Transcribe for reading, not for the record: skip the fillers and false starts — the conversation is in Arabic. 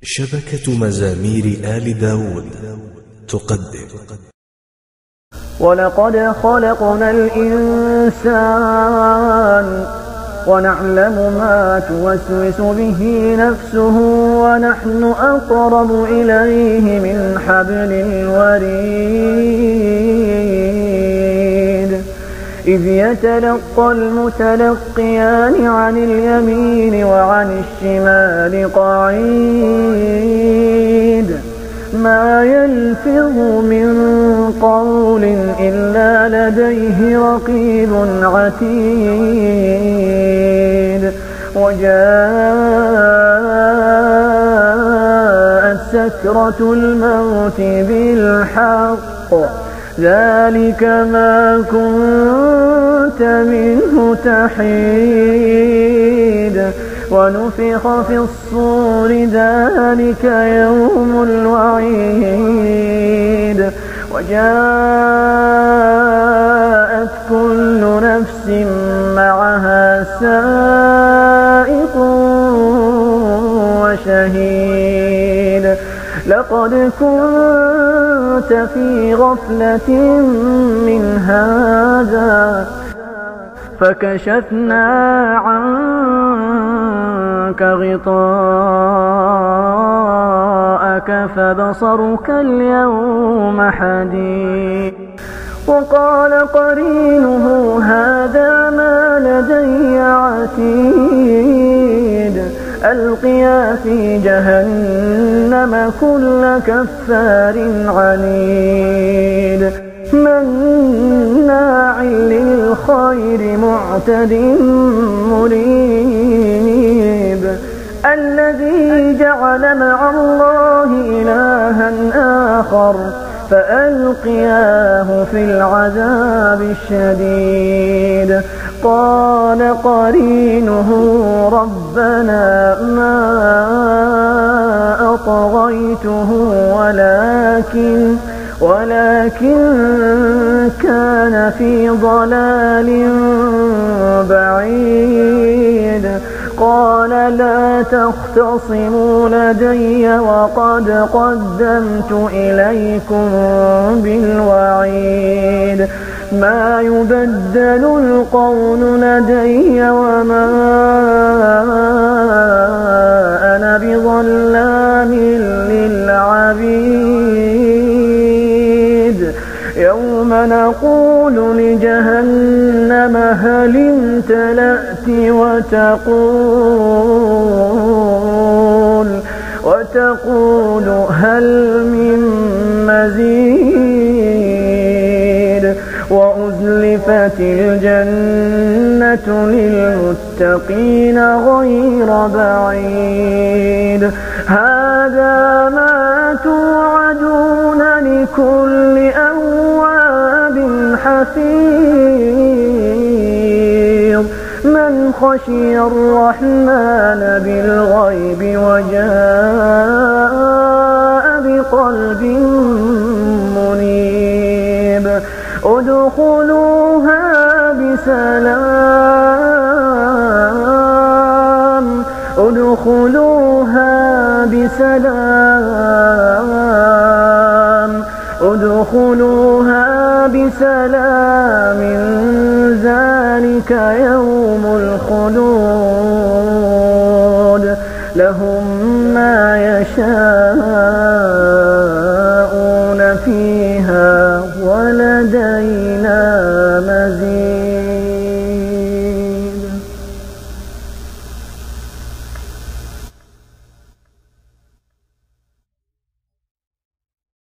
شبكة مزامير آل داود تقدم. ولقد خلقنا الإنسان ونعلم ما توسوس به نفسه ونحن أقرب إليه من حبل الوريد إذ يتلقى المتلقيان عن اليمين وعن الشمال قعيد ما يلفظ من قول إلا لديه رقيب عتيد وجاءت سكرة الموت بالحق ذلك ما كنت منه تحيد ونفخ في الصور ذلك يوم الوعيد وجاءت كل نفس معها سائق وشهيد لقد كنت في غفلة من هذا فكشفنا عنك غطاءك فبصرك اليوم حديد وقال قرينه هذا ما لدي عتيد ألقيا في جهنم كل كفار عنيد مناع للخير معتد مريب الذي جعل مع الله إلها آخر فألقياه في العذاب الشديد قال قرينه ربنا ما أطغيته ولكن كان في ضلال بعيد قال لا تختصموا لدي وقد قدمت إليكم بالوعيد ما يبدل القول لدي وما أنا بظلام للعبيد يوم نقول لجهنم هل امتلأت وتقول هل من مزيد وأزلفت الجنة للمتقين غير بعيد هذا ما توعدون لكل أواب حفيظ من خشي الرحمن بالغيب وجاء بقلب منيب ادخلوها بسلام ذلك يوم الخلود لهم ما يشاءون فيها